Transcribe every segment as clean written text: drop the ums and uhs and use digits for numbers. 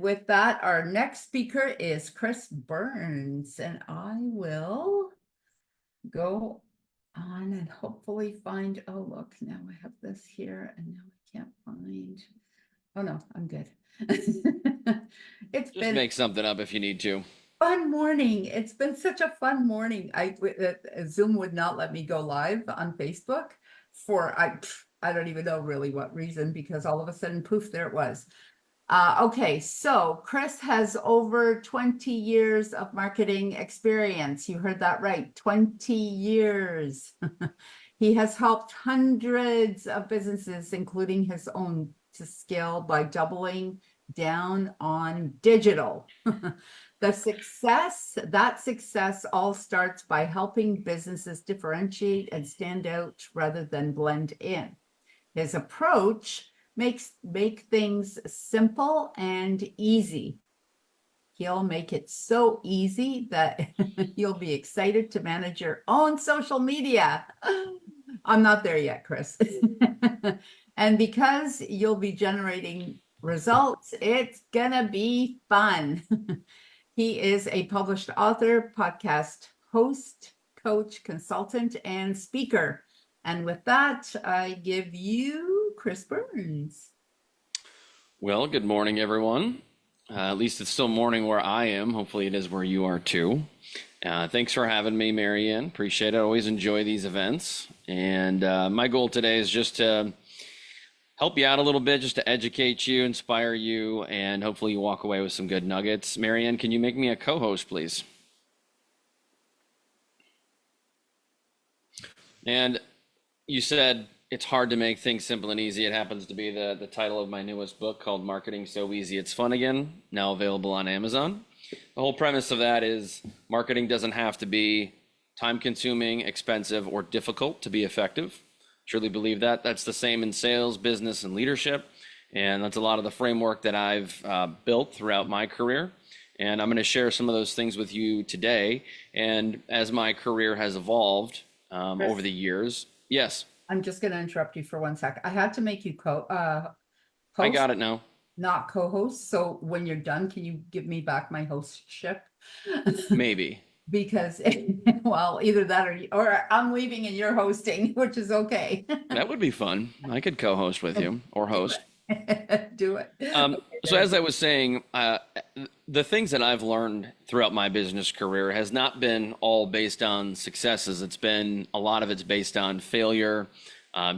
with that, our next speaker is Chris Burns, and I will go on and hopefully find, oh, look, now I have this here and now I can't find, oh no, I'm good. It's Just been make something up if you need to. fun morning. It's been such a fun morning. Zoom would not let me go live on Facebook for I don't even know really what reason, because all of a sudden, poof, there it was. Okay, so Chris has over 20 years of marketing experience. You heard that right, 20 years. He has helped hundreds of businesses, including his own, to scale by doubling down on digital. That success all starts by helping businesses differentiate and stand out rather than blend in. His approach make things simple and easy. He'll make it so easy that you'll be excited to manage your own social media. I'm not there yet, Chris. And because you'll be generating results, it's gonna be fun. He is a published author, podcast host, coach, consultant, and speaker. And with that, I give you Chris Burns. Well, good morning, everyone. At least it's still morning where I am. Hopefully it is where you are too. Thanks for having me, Marianne. Appreciate it. I always enjoy these events. And my goal today is just to help you out a little bit, just to educate you, inspire you, and hopefully you walk away with some good nuggets. Marianne, can you make me a co-host, please? And you said it's hard to make things simple and easy. It happens to be the title of my newest book called Marketing So Easy It's Fun Again, now available on Amazon. The whole premise of that is marketing doesn't have to be time-consuming, expensive, or difficult to be effective. Truly believe that. That's the same in sales, business, and leadership. And that's a lot of the framework that I've built throughout my career. And I'm going to share some of those things with you today. And as my career has evolved over the years, yes. I'm just going to interrupt you for 1 sec. I had to make you host, I got it now. Not co-host. So when you're done, can you give me back my hostship? Maybe. Because, well, either that or I'm leaving and you're hosting, which is okay. That would be fun. I could co-host with you or host. Do it. So as I was saying, the things that I've learned throughout my business career has not been all based on successes. It's been a lot of it's based on failure,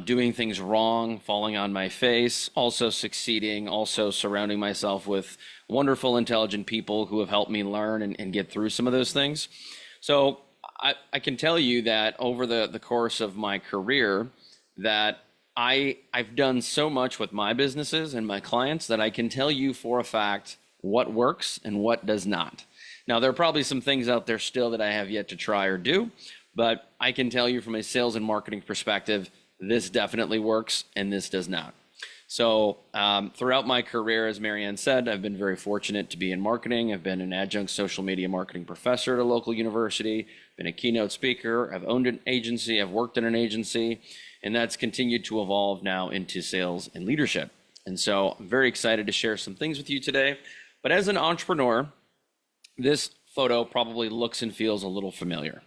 doing things wrong, falling on my face, also succeeding, also surrounding myself with wonderful, intelligent people who have helped me learn and get through some of those things. So I can tell you that over the course of my career that I've done so much with my businesses and my clients that I can tell you for a fact what works and what does not. Now, there are probably some things out there still that I have yet to try or do, but I can tell you from a sales and marketing perspective, this definitely works and this does not. So throughout my career, as Marianne said, I've been very fortunate to be in marketing. I've been an adjunct social media marketing professor at a local university, been a keynote speaker, I've owned an agency, I've worked in an agency, and that's continued to evolve now into sales and leadership. And so I'm very excited to share some things with you today. But as an entrepreneur, this photo probably looks and feels a little familiar.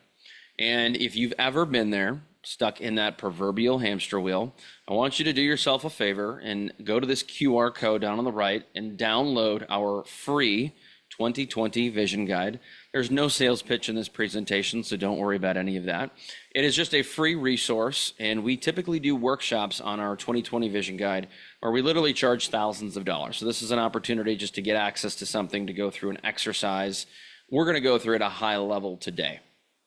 And if you've ever been there, stuck in that proverbial hamster wheel, I want you to do yourself a favor and go to this QR code down on the right and download our free 2020 Vision Guide. There's no sales pitch in this presentation, so don't worry about any of that. It is just a free resource, and we typically do workshops on our 2020 Vision Guide where we literally charge thousands of dollars. So this is an opportunity just to get access to something, to go through an exercise. We're going to go through it at a high level today.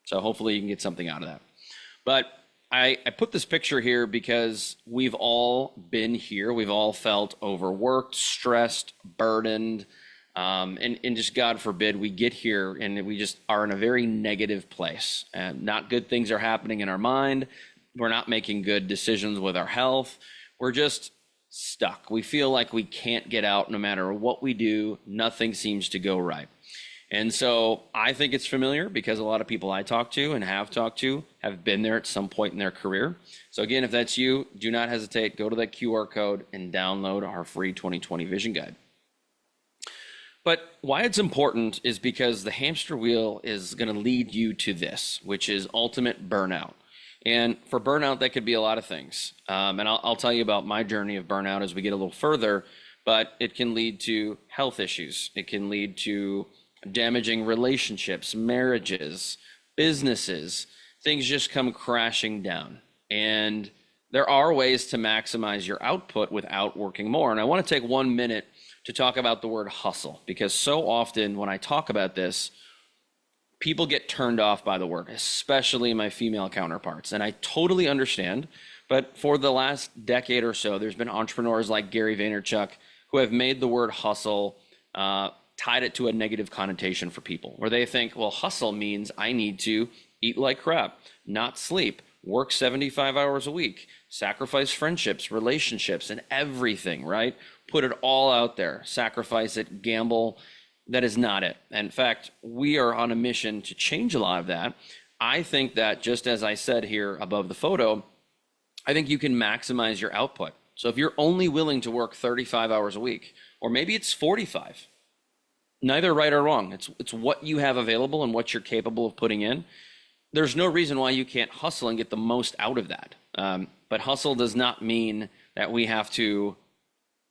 So hopefully you can get something out of that. But I put this picture here because we've all been here. We've all felt overworked, stressed, burdened, and just God forbid we get here and we just are in a very negative place. Not good things are happening in our mind. We're not making good decisions with our health. We're just stuck. We feel like we can't get out no matter what we do. Nothing seems to go right. And so I think it's familiar because a lot of people I talk to and have talked to have been there at some point in their career. So again, if that's you, do not hesitate. Go to that QR code and download our free 2020 Vision Guide. But why it's important is because the hamster wheel is going to lead you to this, which is ultimate burnout. And for burnout, that could be a lot of things. And I'll tell you about my journey of burnout as we get a little further, but it can lead to health issues. It can lead to damaging relationships, marriages, businesses. Things just come crashing down. And there are ways to maximize your output without working more. And I want to take 1 minute to talk about the word hustle, because so often when I talk about this, people get turned off by the word, especially my female counterparts. And I totally understand. But for the last decade or so, there's been entrepreneurs like Gary Vaynerchuk who have made the word hustle, tied it to a negative connotation for people, where they think, well, hustle means I need to eat like crap, not sleep, work 75 hours a week, sacrifice friendships, relationships, and everything, right? Put it all out there, sacrifice it, gamble. That is not it. In fact, we are on a mission to change a lot of that. I think that, just as I said here above the photo, I think you can maximize your output. So if you're only willing to work 35 hours a week, or maybe it's 45, neither right or wrong. It's what you have available and what you're capable of putting in. There's no reason why you can't hustle and get the most out of that. But hustle does not mean that we have to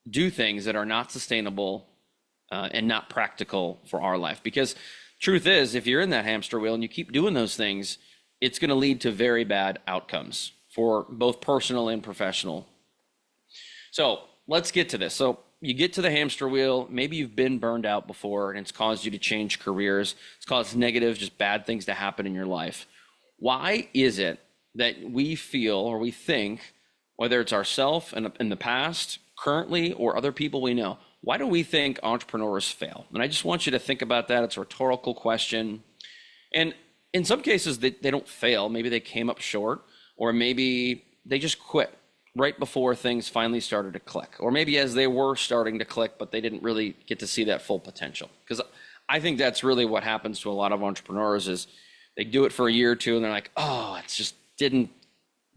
do things that are not sustainable and not practical for our life. Because truth is, if you're in that hamster wheel and you keep doing those things, it's going to lead to very bad outcomes for both personal and professional. So let's get to this. So you get to the hamster wheel, maybe you've been burned out before and it's caused you to change careers. It's caused negative, just bad things to happen in your life. Why is it that we feel or we think, whether it's ourselves in the past, currently, or other people we know, why do we think entrepreneurs fail? And I just want you to think about that. It's a rhetorical question. And in some cases, they don't fail. Maybe they came up short, or maybe they just quit right before things finally started to click. Or maybe as they were starting to click, but they didn't really get to see that full potential. Because I think that's really what happens to a lot of entrepreneurs is they do it for a year or two and they're like, oh, it just didn't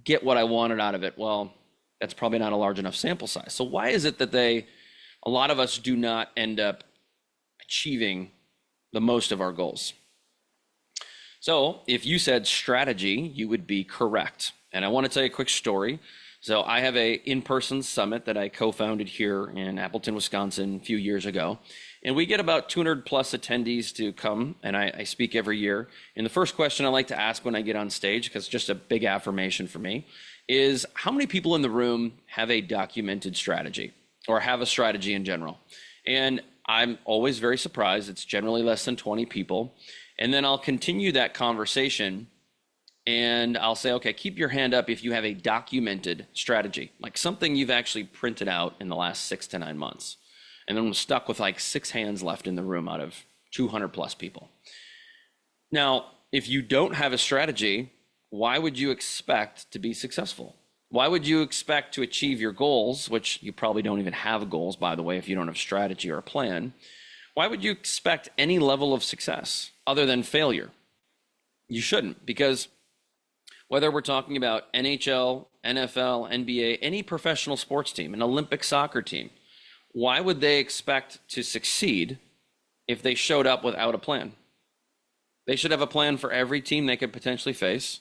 get what I wanted out of it. Well, that's probably not a large enough sample size. So why is it that a lot of us do not end up achieving the most of our goals? So if you said strategy, you would be correct. And I want to tell you a quick story. So I have a in-person summit that I co-founded here in Appleton, Wisconsin a few years ago. And we get about 200 plus attendees to come, and I speak every year. And the first question I like to ask when I get on stage, because it's just a big affirmation for me, is how many people in the room have a documented strategy or have a strategy in general? And I'm always very surprised. It's generally less than 20 people. And then I'll continue that conversation and I'll say, okay, keep your hand up if you have a documented strategy, like something you've actually printed out in the last 6 to 9 months. And then I'm stuck with like 6 hands left in the room out of 200 plus people. Now, if you don't have a strategy, why would you expect to be successful? Why would you expect to achieve your goals, which you probably don't even have goals, by the way, if you don't have strategy or a plan? Why would you expect any level of success other than failure? You shouldn't, because whether we're talking about NHL, NFL, NBA, any professional sports team, an Olympic soccer team, why would they expect to succeed if they showed up without a plan? They should have a plan for every team they could potentially face,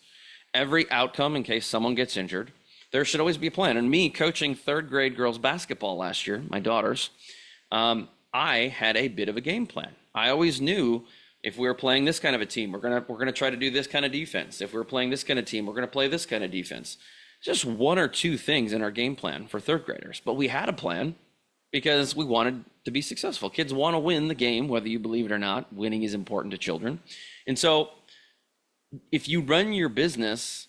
every outcome in case someone gets injured. There should always be a plan. And me coaching 3rd grade girls basketball last year, my daughters, I had a bit of a game plan. I always knew if we were playing this kind of a team, we're gonna try to do this kind of defense. If we're playing this kind of team, we're gonna play this kind of defense. Just 1 or 2 things in our game plan for 3rd graders, but we had a plan because we wanted to be successful. Kids want to win the game, whether you believe it or not. Winning is important to children. And so if you run your business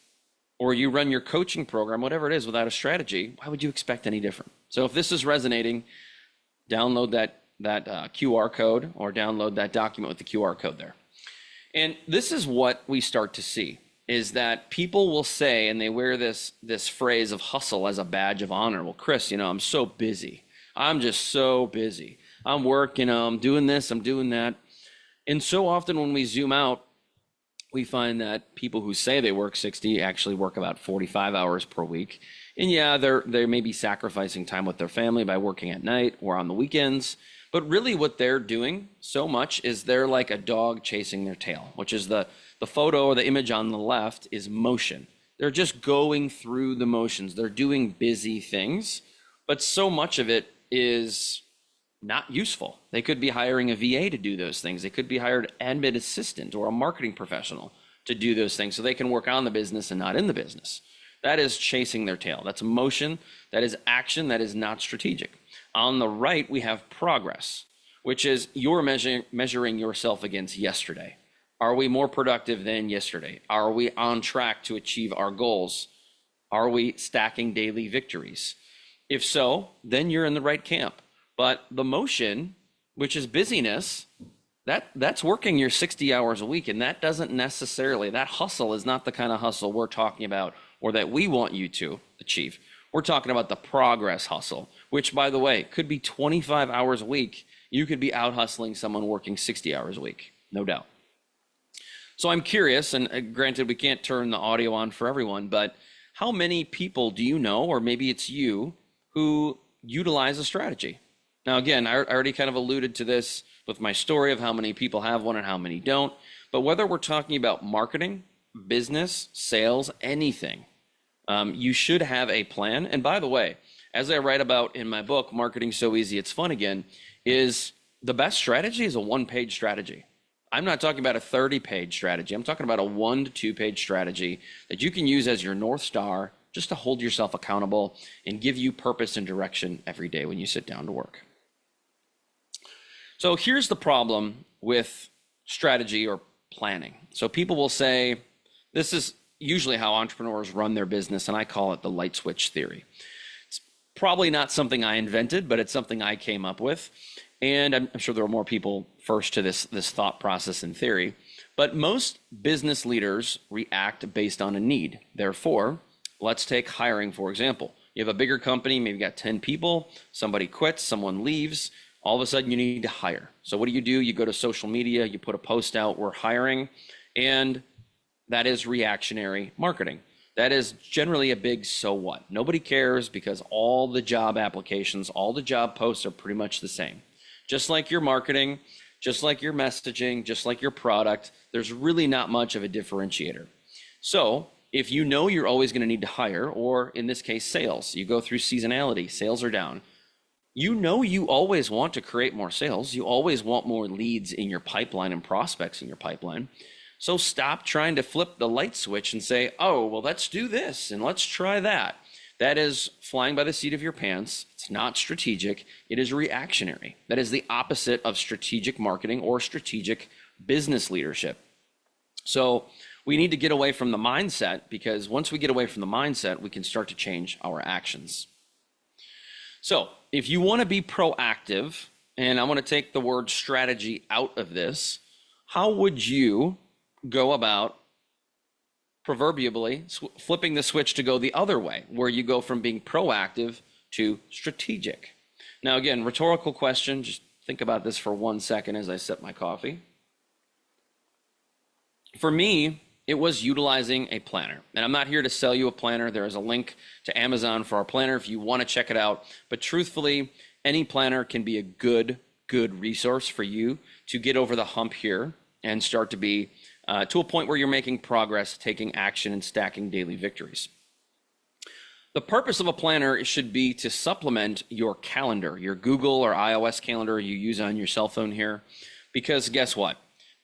or you run your coaching program, whatever it is, without a strategy, why would you expect any different? So if this is resonating, download that QR code or download that document with the QR code there. And this is what we start to see, is that people will say, and they wear this phrase of hustle as a badge of honor. Well, Chris, I'm so busy. I'm just so busy. I'm working, I'm doing this, I'm doing that. And so often when we zoom out, we find that people who say they work 60 actually work about 45 hours per week. And yeah, they may be sacrificing time with their family by working at night or on the weekends. But really what they're doing so much is they're like a dog chasing their tail, which is the photo or the image on the left is motion. They're just going through the motions. They're doing busy things, but so much of it is not useful. They could be hiring a VA to do those things. They could be hired an admin assistant or a marketing professional to do those things so they can work on the business and not in the business. That is chasing their tail. That's motion. That is action. That is not strategic. On the right, we have progress, which is you're measuring yourself against yesterday. Are we more productive than yesterday? Are we on track to achieve our goals? Are we stacking daily victories? If so, then you're in the right camp. But the motion, which is busyness, that's working your 60 hours a week. And that doesn't necessarily, that hustle is not the kind of hustle we're talking about or that we want you to achieve. We're talking about the progress hustle, which, by the way, could be 25 hours a week. You could be out hustling someone working 60 hours a week, no doubt. So I'm curious, and granted, we can't turn the audio on for everyone, but how many people do you know, or maybe it's you, who utilize a strategy? Now, again, I already kind of alluded to this with my story of how many people have one and how many don't. But whether we're talking about marketing, business, sales, anything, you should have a plan. And by the way, as I write about in my book, Marketing So Easy It's Fun Again, is the best strategy is a one-page strategy. I'm not talking about a 30-page strategy. I'm talking about a 1 to 2-page strategy that you can use as your North Star just to hold yourself accountable and give you purpose and direction every day when you sit down to work. So here's the problem with strategy or planning. So people will say, this is usually how entrepreneurs run their business, and I call it the light switch theory. It's probably not something I invented, but it's something I came up with. And I'm sure there are more people first to this thought process and theory. But most business leaders react based on a need. Therefore, let's take hiring, for example. You have a bigger company, maybe got 10 people, somebody quits, someone leaves. All of a sudden you need to hire. So what do? You go to social media, you put a post out, we're hiring, and that is reactionary marketing. That is generally a big so what. Nobody cares because all the job applications, all the job posts are pretty much the same. Just like your marketing, just like your messaging, just like your product, there's really not much of a differentiator. So if you know you're always going to need to hire, or in this case, sales, you go through seasonality, sales are down. You know you always want to create more sales. You always want more leads in your pipeline and prospects in your pipeline. So stop trying to flip the light switch and say, oh, well, let's do this and let's try that. That is flying by the seat of your pants. It's not strategic. It is reactionary. That is the opposite of strategic marketing or strategic business leadership. So we need to get away from the mindset, because once we get away from the mindset, we can start to change our actions. So if you want to be proactive, and I want to take the word strategy out of this, how would you go about proverbially flipping the switch to go the other way, where you go from being proactive to strategic? Now, again, rhetorical question. Just think about this for 1 second as I sip my coffee. For me, it was utilizing a planner. And I'm not here to sell you a planner. There is a link to Amazon for our planner if you want to check it out. But truthfully, any planner can be a good resource for you to get over the hump here and start to be to a point where you're making progress, taking action, and stacking daily victories. The purpose of a planner should be to supplement your calendar, your Google or iOS calendar you use on your cell phone here. Because guess what?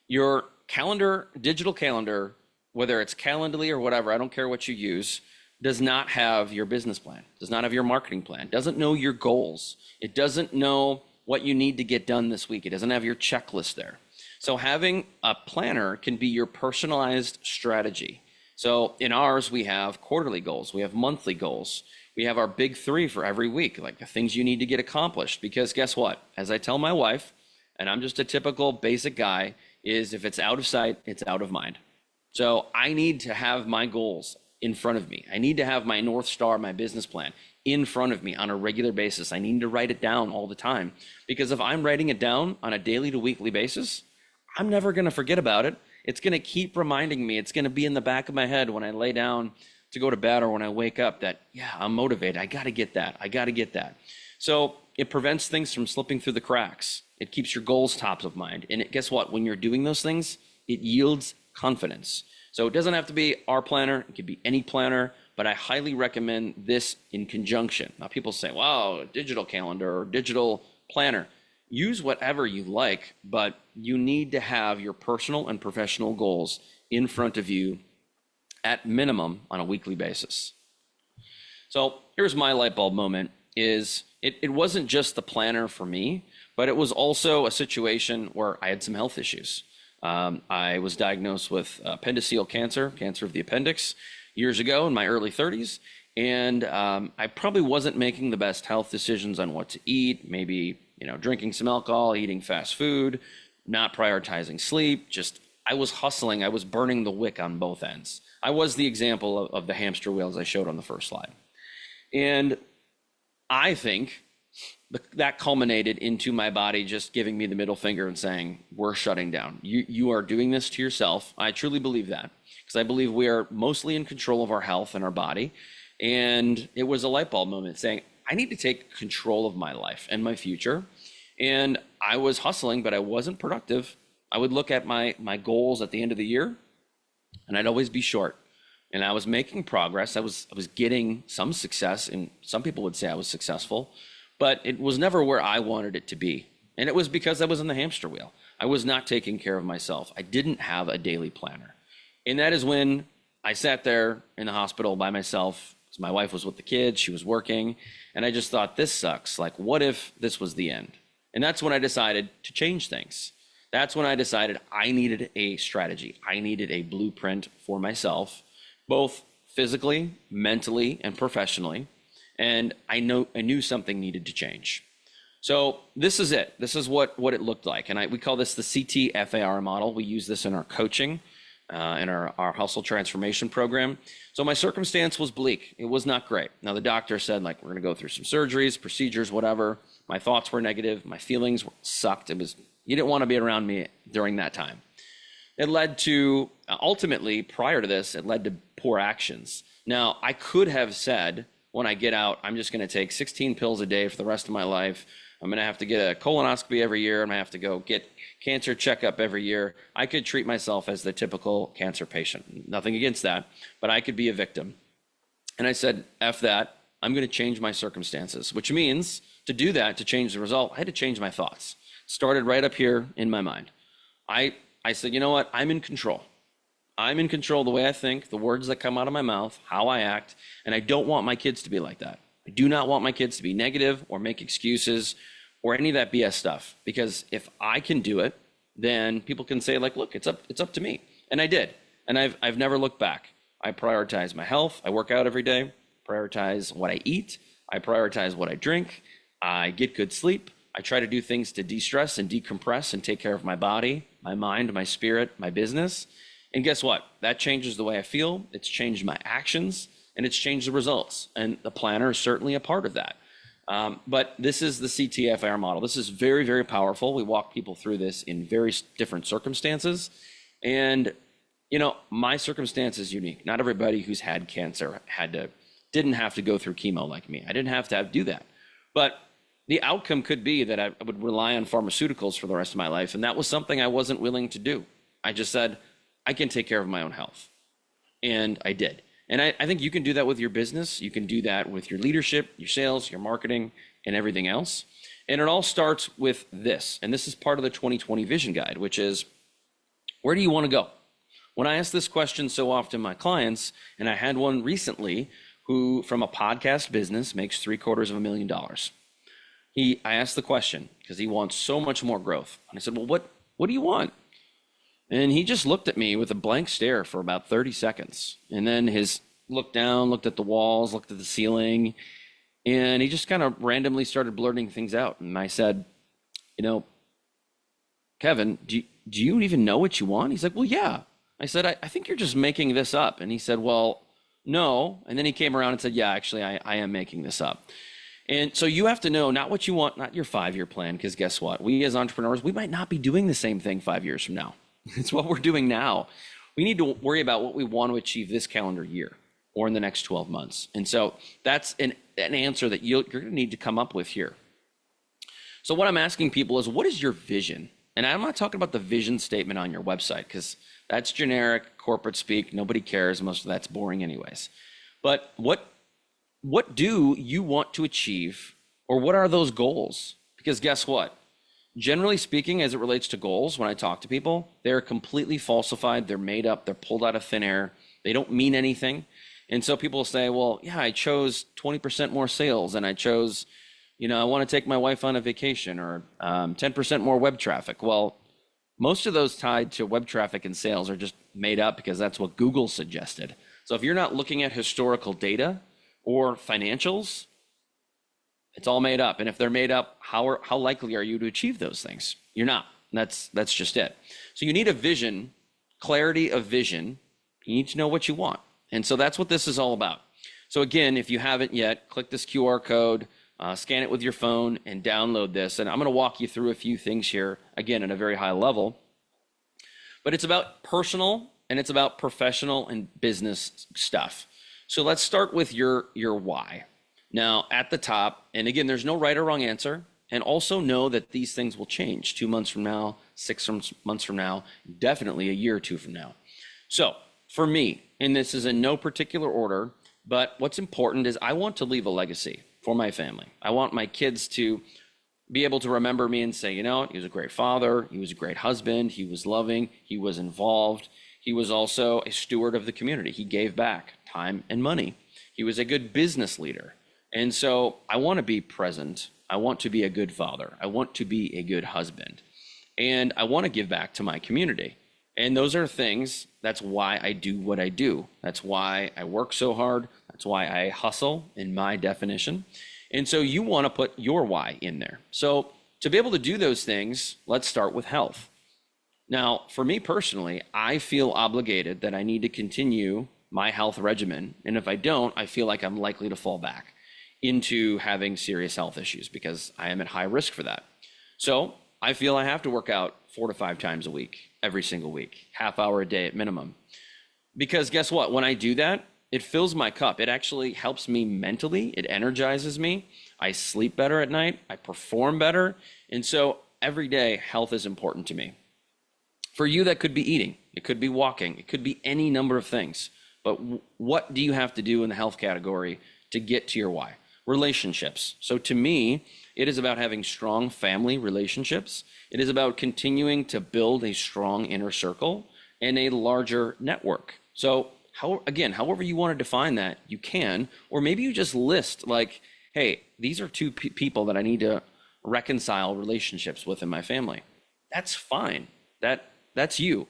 Your calendar, digital calendar, whether it's Calendly or whatever, I don't care what you use, does not have your business plan, does not have your marketing plan, doesn't know your goals. It doesn't know what you need to get done this week. It doesn't have your checklist there. So having a planner can be your personalized strategy. So in ours, we have quarterly goals, we have monthly goals, we have our big 3 for every week, like the things you need to get accomplished. Because guess what? As I tell my wife, and I'm just a typical basic guy, is if it's out of sight, it's out of mind. So I need to have my goals in front of me. I need to have my North Star, my business plan in front of me on a regular basis. I need to write it down all the time, because if I'm writing it down on a daily to weekly basis, I'm never going to forget about it. It's going to keep reminding me. It's going to be in the back of my head when I lay down to go to bed or when I wake up that, yeah, I'm motivated. I got to get that. I got to get that. So it prevents things from slipping through the cracks. It keeps your goals top of mind. And guess what? When you're doing those things, it yields confidence. So it doesn't have to be our planner. It could be any planner, but I highly recommend this in conjunction. Now people say, wow, digital calendar or digital planner. Use whatever you like, but you need to have your personal and professional goals in front of you at minimum on a weekly basis. So here's my light bulb moment is it wasn't just the planner for me, but it was also a situation where I had some health issues. I was diagnosed with appendiceal cancer, cancer of the appendix, years ago in my early 30s. And I probably wasn't making the best health decisions on what to eat, maybe, drinking some alcohol, eating fast food, not prioritizing sleep. Just, I was hustling. I was burning the wick on both ends. I was the example of the hamster wheels I showed on the first slide. And I think that culminated into my body just giving me the middle finger and saying, we're shutting down. You are doing this to yourself. I truly believe that because I believe we are mostly in control of our health and our body. And it was a light bulb moment saying, I need to take control of my life and my future. And I was hustling, but I wasn't productive. I would look at my goals at the end of the year and I'd always be short. And I was making progress. I was getting some success, and some people would say I was successful, but it was never where I wanted it to be. And it was because I was in the hamster wheel. I was not taking care of myself. I didn't have a daily planner. And that is when I sat there in the hospital by myself. My wife was with the kids, she was working, and I just thought, this sucks. Like, what if this was the end? And that's when I decided to change things. That's when I decided I needed a strategy. I needed a blueprint for myself, both physically, mentally, and professionally. And I knew something needed to change. So this is it. This is what it looked like. And we call this the CTFAR model. We use this in our coaching, in our hustle transformation program. So my circumstance was bleak. It was not great. Now the doctor said, like, we're going to go through some surgeries, procedures, whatever. My thoughts were negative. My feelings sucked. You didn't want to be around me during that time. It led to, ultimately, prior to this, it led to poor actions. Now, I could have said, when I get out, I'm just going to take 16 pills a day for the rest of my life. I'm going to have to get a colonoscopy every year. I'm going to have to go get cancer checkup every year. I could treat myself as the typical cancer patient. Nothing against that, but I could be a victim. And I said, F that. I'm going to change my circumstances, which means to do that, to change the result, I had to change my thoughts. Started right up here in my mind. I said, you know what? I'm in control. I'm in control of the way I think, the words that come out of my mouth, how I act, and I don't want my kids to be like that. I do not want my kids to be negative or make excuses or any of that BS stuff, because if I can do it, then people can say, like, look, it's up to me. And I did. And I've never looked back. I prioritize my health. I work out every day, prioritize what I eat. I prioritize what I drink. I get good sleep. I try to do things to de-stress and decompress and take care of my body, my mind, my spirit, my business. And guess what? That changes the way I feel. It's changed my actions, and it's changed the results. And the planner is certainly a part of that. But this is the CTFAR model. This is very, very powerful. We walk people through this in very different circumstances. And, my circumstance is unique. Not everybody who's had cancer didn't have to go through chemo like me. I didn't have to do that. But the outcome could be that I would rely on pharmaceuticals for the rest of my life. And that was something I wasn't willing to do. I just said, I can take care of my own health. And I did. And I think you can do that with your business. You can do that with your leadership, your sales, your marketing, and everything else. And it all starts with this. And this is part of the 2020 Vision Guide, which is, where do you want to go? When I ask this question so often to my clients, and I had one recently who, from a podcast business, makes $750,000. I asked the question because he wants so much more growth. And I said, well, what do you want? And he just looked at me with a blank stare for about 30 seconds. And then looked down, looked at the walls, looked at the ceiling, and he just kind of randomly started blurting things out. And I said, Kevin, do you even know what you want? He's like, well, yeah. I said, I think you're just making this up. And he said, well, no. And then he came around and said, yeah, actually, I am making this up. And so you have to know not what you want, not your 5-year plan, because guess what? We as entrepreneurs, we might not be doing the same thing 5 years from now. It's what we're doing now. We need to worry about what we want to achieve this calendar year. or in the next 12 months? And so that's an answer that you're going to need to come up with here. So what I'm asking people is, what is your vision? And I'm not talking about the vision statement on your website, because that's generic corporate speak. Nobody cares. Most of that's boring anyways. But what do you want to achieve, or what are those goals? Because guess what? Generally speaking, as it relates to goals, when I talk to people, they're completely falsified. They're made up. They're pulled out of thin air. They don't mean anything. And so people say, well, yeah, I chose 20% more sales, and I chose, I want to take my wife on a vacation, or 10% more web traffic. Well, most of those tied to web traffic and sales are just made up because that's what Google suggested. So if you're not looking at historical data or financials, it's all made up. And if they're made up, how likely are you to achieve those things? You're not. That's just it. So you need a vision, clarity of vision. You need to know what you want. And so that's what this is all about. So again, if you haven't yet, click this QR code, scan it with your phone, and download this. And I'm going to walk you through a few things here, again, at a very high level. But it's about personal, and it's about professional and business stuff. So let's start with your why. Now, at the top, and again, there's no right or wrong answer, and also know that these things will change 2 months from now, 6 months from now, definitely a year or two from now. So for me, and this is in no particular order, but what's important is I want to leave a legacy for my family. I want my kids to be able to remember me and say, he was a great father, he was a great husband, he was loving, he was involved, he was also a steward of the community. He gave back time and money. He was a good business leader. And so I want to be present. I want to be a good father. I want to be a good husband. And I want to give back to my community. And those are things, that's why I do what I do. That's why I work so hard. That's why I hustle, in my definition. And so you want to put your why in there. So to be able to do those things, let's start with health. Now, for me personally, I feel obligated that I need to continue my health regimen. And if I don't, I feel like I'm likely to fall back into having serious health issues because I am at high risk for that. So I feel I have to work out 4 to 5 times a week, every single week, half hour a day at minimum. Because guess what? When I do that, it fills my cup. It actually helps me mentally. It energizes me. I sleep better at night. I perform better. And so every day, health is important to me. For you, that could be eating. It could be walking. It could be any number of things. But what do you have to do in the health category to get to your why? Relationships. So to me, it is about having strong family relationships. It is about continuing to build a strong inner circle and a larger network. So however you want to define that, you can, or maybe you just list like, hey, these are 2 people that I need to reconcile relationships with in my family. That's fine. That's you.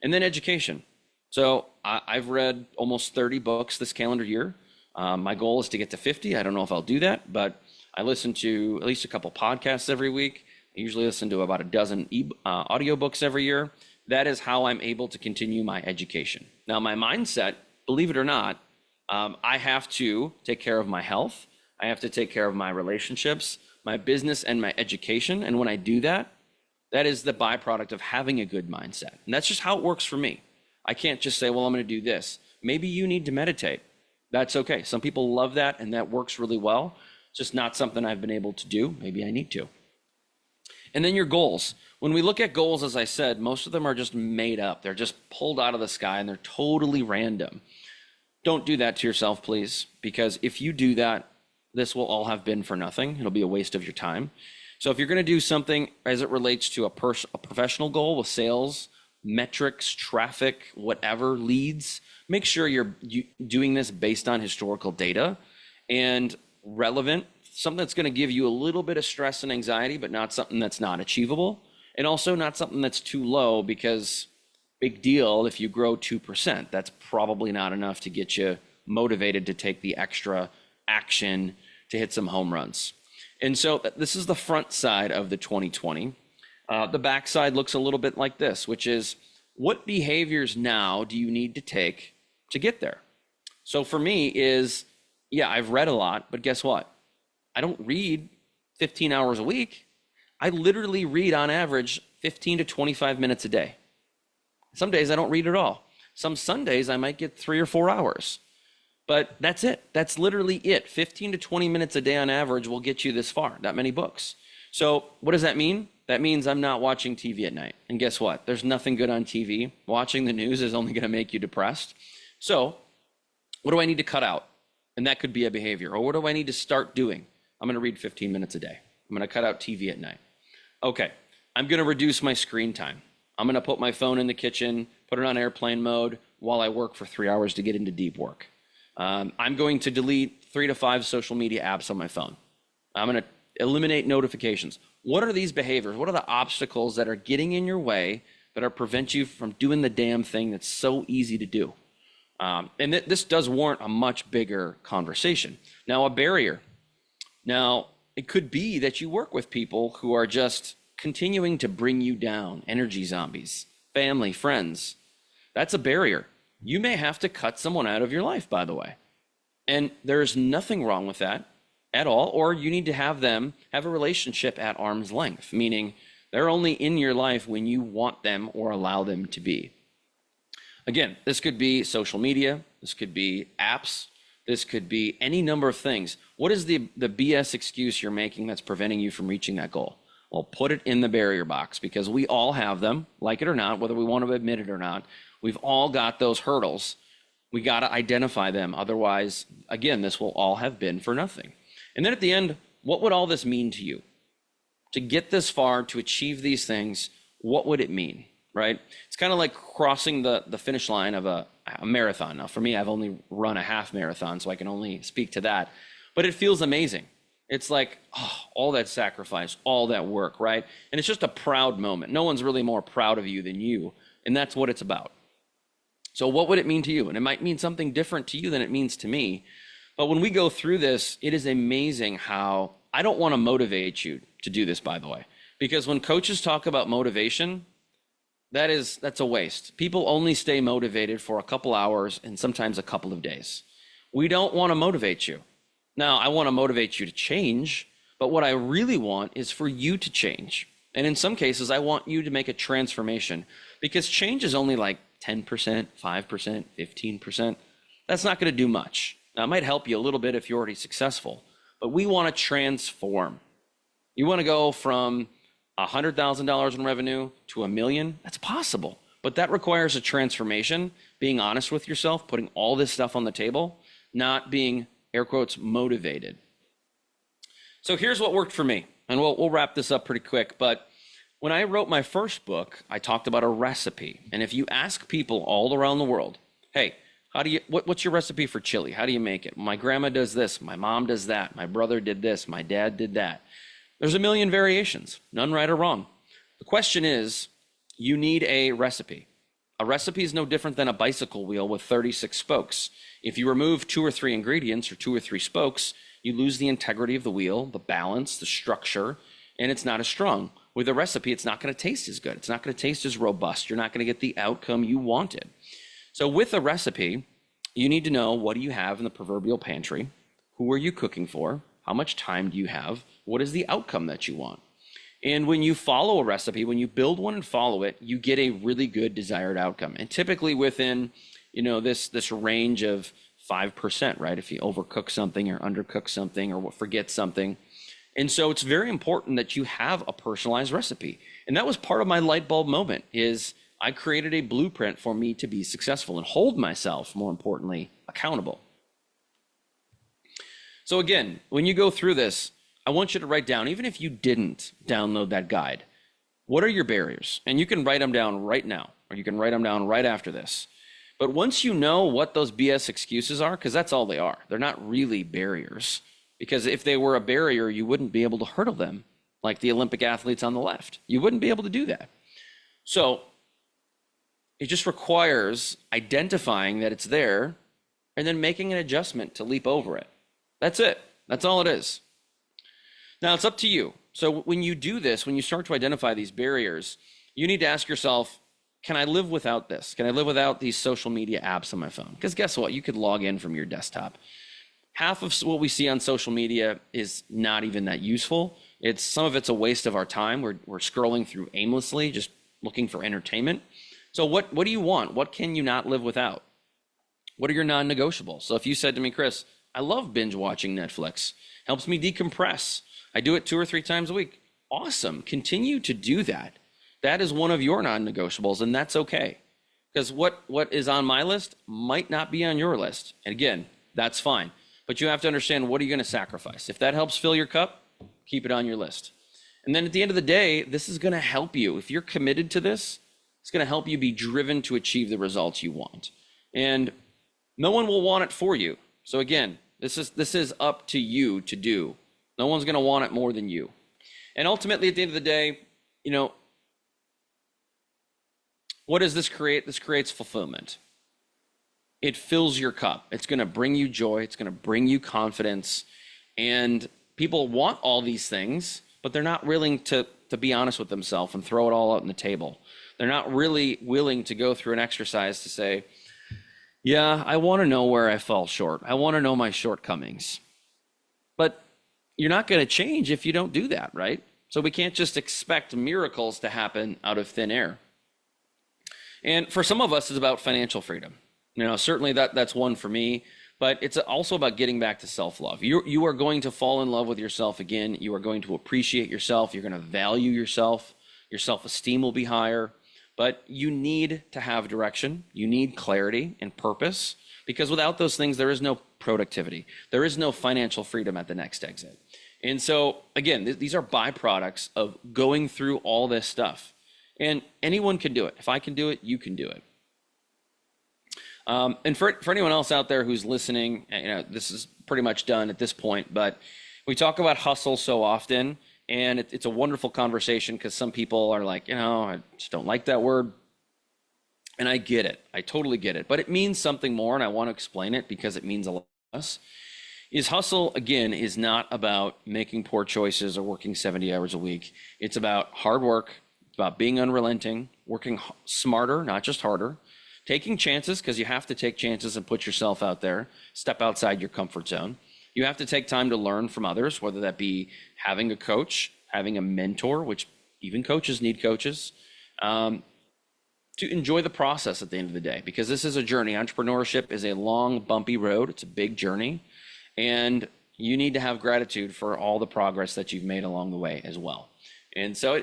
And then education. So I've read almost 30 books this calendar year. My goal is to get to 50. I don't know if I'll do that, but I listen to at least a couple podcasts every week. I usually listen to about a dozen audiobooks every year. That is how I'm able to continue my education. Now, my mindset, believe it or not, I have to take care of my health. I have to take care of my relationships, my business, and my education. And when I do that, that is the byproduct of having a good mindset. And that's just how it works for me. I can't just say, well, I'm going to do this. Maybe you need to meditate. That's okay. Some people love that, and that works really well. It's just not something I've been able to do. Maybe I need to. And then your goals. When we look at goals, as I said, most of them are just made up. They're just pulled out of the sky, and they're totally random. Don't do that to yourself, please, because if you do that, this will all have been for nothing. It'll be a waste of your time. So if you're going to do something as it relates to a professional goal with sales, metrics, traffic, whatever, leads, make sure you're doing this based on historical data and relevant, something that's going to give you a little bit of stress and anxiety, but not something that's not achievable, and also not something that's too low, because big deal if you grow 2%. That's probably not enough to get you motivated to take the extra action to hit some home runs. And so this is the front side of the 2020. The back side looks a little bit like this, which is, what behaviors now do you need to take to get there? So for me is, yeah, I've read a lot, but guess what? I don't read 15 hours a week. I literally read on average 15 to 25 minutes a day. Some days I don't read at all. Some Sundays I might get 3 or 4 hours. But that's it. That's literally it. 15 to 20 minutes a day on average will get you this far, that many books. So what does that mean? That means I'm not watching TV at night. And guess what? There's nothing good on TV. Watching the news is only going to make you depressed. So what do I need to cut out? And that could be a behavior. Or what do I need to start doing? I'm going to read 15 minutes a day. I'm going to cut out TV at night. Okay, I'm going to reduce my screen time. I'm going to put my phone in the kitchen, put it on airplane mode while I work for 3 hours to get into deep work. I'm going to delete 3 to 5 social media apps on my phone. I'm going to eliminate notifications. What are these behaviors? What are the obstacles that are getting in your way that are prevent you from doing the damn thing that's so easy to do? And this does warrant a much bigger conversation. Now, a barrier. Now, it could be that you work with people who are just continuing to bring you down, energy zombies, family, friends. That's a barrier. You may have to cut someone out of your life, by the way. And there's nothing wrong with that at all. Or you need to have them have a relationship at arm's length, meaning they're only in your life when you want them or allow them to be. Again, this could be social media. This could be apps. This could be any number of things. What is the BS excuse you're making that's preventing you from reaching that goal? Well, put it in the barrier box, because we all have them, like it or not, whether we want to admit it or not. We've all got those hurdles. We got to identify them. Otherwise, again, this will all have been for nothing. And then at the end, what would all this mean to you? To get this far, to achieve these things, what would it mean, right? It's kind of like crossing the finish line of a marathon. Now, for me, I've only run a half marathon, so I can only speak to that. But it feels amazing. It's like, oh, all that sacrifice, all that work, right? And it's just a proud moment. No one's really more proud of you than you, and that's what it's about. So what would it mean to you? And it might mean something different to you than it means to me. But when we go through this, it is amazing how I don't want to motivate you to do this, by the way, because when coaches talk about motivation, that's a waste. People only stay motivated for a couple hours and sometimes a couple of days. We don't want to motivate you. Now, I want to motivate you to change, but what I really want is for you to change. And in some cases, I want you to make a transformation, because change is only like 10%, 5%, 15%. That's not going to do much. Now, it might help you a little bit if you're already successful, but we want to transform. You want to go from $100,000 in revenue to $1 million? That's possible, but that requires a transformation, being honest with yourself, putting all this stuff on the table, not being, air quotes, motivated. So here's what worked for me, and we'll wrap this up pretty quick, but when I wrote my first book, I talked about a recipe. And if you ask people all around the world, hey, what's your recipe for chili? How do you make it? My grandma does this, my mom does that, my brother did this, my dad did that. There's a million variations, none right or wrong. The question is, you need a recipe. A recipe is no different than a bicycle wheel with 36 spokes. If you remove 2 or 3 ingredients or 2 or 3 spokes, you lose the integrity of the wheel, the balance, the structure, and it's not as strong. With a recipe, it's not going to taste as good. It's not going to taste as robust. You're not going to get the outcome you wanted. So with a recipe, you need to know, what do you have in the proverbial pantry? Who are you cooking for? How much time do you have? What is the outcome that you want? And when you follow a recipe, when you build one and follow it, you get a really good desired outcome. And typically within, this range of 5%, right? If you overcook something or undercook something or forget something. And so it's very important that you have a personalized recipe. And that was part of my light bulb moment, is I created a blueprint for me to be successful and hold myself, more importantly, accountable. So again, when you go through this, I want you to write down, even if you didn't download that guide, what are your barriers? And you can write them down right now, or you can write them down right after this. But once you know what those BS excuses are, because that's all they are, they're not really barriers. Because if they were a barrier, you wouldn't be able to hurdle them like the Olympic athletes on the left. You wouldn't be able to do that. So it just requires identifying that it's there and then making an adjustment to leap over it. That's it. That's all it is. Now it's up to you. So when you do this, when you start to identify these barriers, you need to ask yourself, can I live without this? Can I live without these social media apps on my phone? Because guess what? You could log in from your desktop. Half of what we see on social media is not even that useful. Some of it's a waste of our time. We're scrolling through aimlessly, just looking for entertainment. So what do you want? What can you not live without? What are your non-negotiables? So if you said to me, Chris, I love binge watching Netflix, helps me decompress. I do it 2 or 3 times a week. Awesome. Continue to do that. That is one of your non-negotiables, and that's okay. Because what is on my list might not be on your list. And again, that's fine. But you have to understand, what are you going to sacrifice? If that helps fill your cup, keep it on your list. And then at the end of the day, this is going to help you. If you're committed to this, it's going to help you be driven to achieve the results you want. And no one will want it for you. So again, this is up to you to do. No one's going to want it more than you. And ultimately, at the end of the day, what does this create? This creates fulfillment. It fills your cup. It's going to bring you joy. It's going to bring you confidence. And people want all these things, but they're not willing to be honest with themselves and throw it all out on the table. They're not really willing to go through an exercise to say, yeah, I want to know where I fell short. I want to know my shortcomings. But you're not going to change if you don't do that, right? So we can't just expect miracles to happen out of thin air. And for some of us, it's about financial freedom. Certainly that's one for me, but it's also about getting back to self-love. You are going to fall in love with yourself again. You are going to appreciate yourself. You're going to value yourself. Your self-esteem will be higher, but you need to have direction. You need clarity and purpose, because without those things, there is no productivity. There is no financial freedom at the next exit. And so again, these are byproducts of going through all this stuff. And anyone can do it. If I can do it, you can do it. And for anyone else out there who's listening, this is pretty much done at this point, but we talk about hustle so often, and it's a wonderful conversation because some people are like, I just don't like that word. And I get it. I totally get it. But it means something more, and I want to explain it because it means a lot to us. Hustle, again, is not about making poor choices or working 70 hours a week. It's about hard work. It's about being unrelenting, working smarter, not just harder, taking chances, because you have to take chances and put yourself out there, step outside your comfort zone. You have to take time to learn from others, whether that be having a coach, having a mentor, which even coaches need coaches, to enjoy the process at the end of the day, because this is a journey. Entrepreneurship is a long, bumpy road. It's a big journey, and you need to have gratitude for all the progress that you've made along the way as well. And so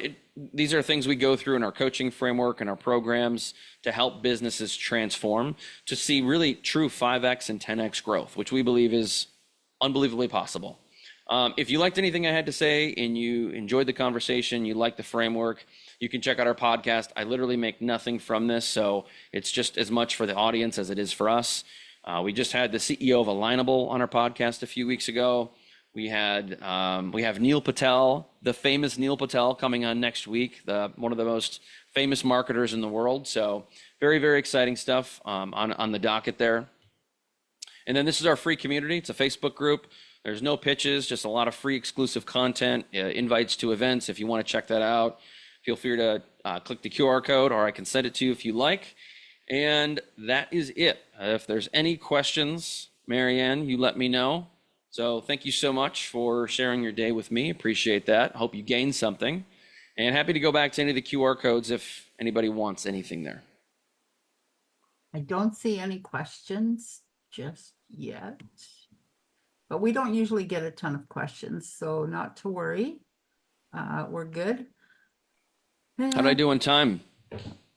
these are things we go through in our coaching framework and our programs to help businesses transform, to see really true 5X and 10X growth, which we believe is unbelievably possible. If you liked anything I had to say and you enjoyed the conversation, you liked the framework, you can check out our podcast. I literally make nothing from this, so it's just as much for the audience as it is for us. We just had the CEO of Alignable on our podcast a few weeks ago. We have Neil Patel, the famous Neil Patel, coming on next week, one of the most famous marketers in the world. So very, very exciting stuff on the docket there. And then this is our free community. It's a Facebook group. There's no pitches, just a lot of free exclusive content, invites to events. If you want to check that out, feel free to click the QR code, or I can send it to you if you like. And that is it. If there's any questions, Marianne, you let me know. So thank you so much for sharing your day with me. Appreciate that. Hope you gained something. And happy to go back to any of the QR codes if anybody wants anything there. I don't see any questions just yet, but we don't usually get a ton of questions, so not to worry. We're good. How'd I do on time?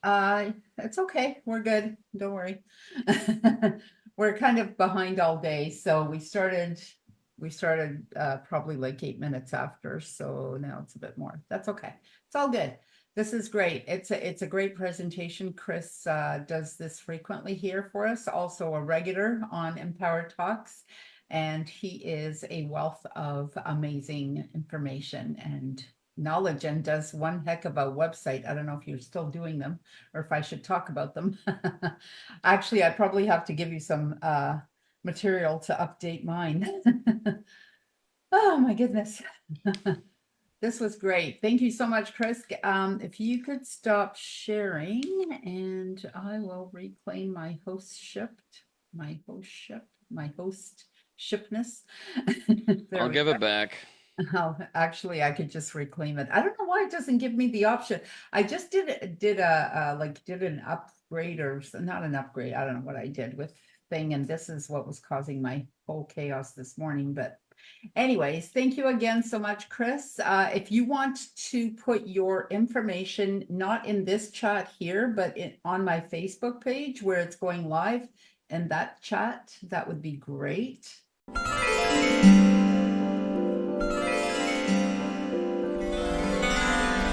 It's okay. We're good. Don't worry. We're kind of behind all day, so we started probably like 8 minutes after, so now it's a bit more. That's okay. It's all good. This is great. It's a great presentation. Chris does this frequently here for us, also a regular on Empower Talks, and he is a wealth of amazing information and knowledge, and does one heck of a website. I don't know if you're still doing them or if I should talk about them. Actually, I probably have to give you some material to update mine. Oh my goodness. This was great. Thank you so much, Chris. If you could stop sharing, and I will reclaim my hostshipness. I'll give it back. Oh, actually, I could just reclaim it. I don't know why it doesn't give me the option. I just did an upgrade, or not an upgrade. I don't know what I did with thing, and this is what was causing my whole chaos this morning. But anyways, thank you again so much, Chris. If you want to put your information, not in this chat here, but on my Facebook page where it's going live, in that chat, that would be great.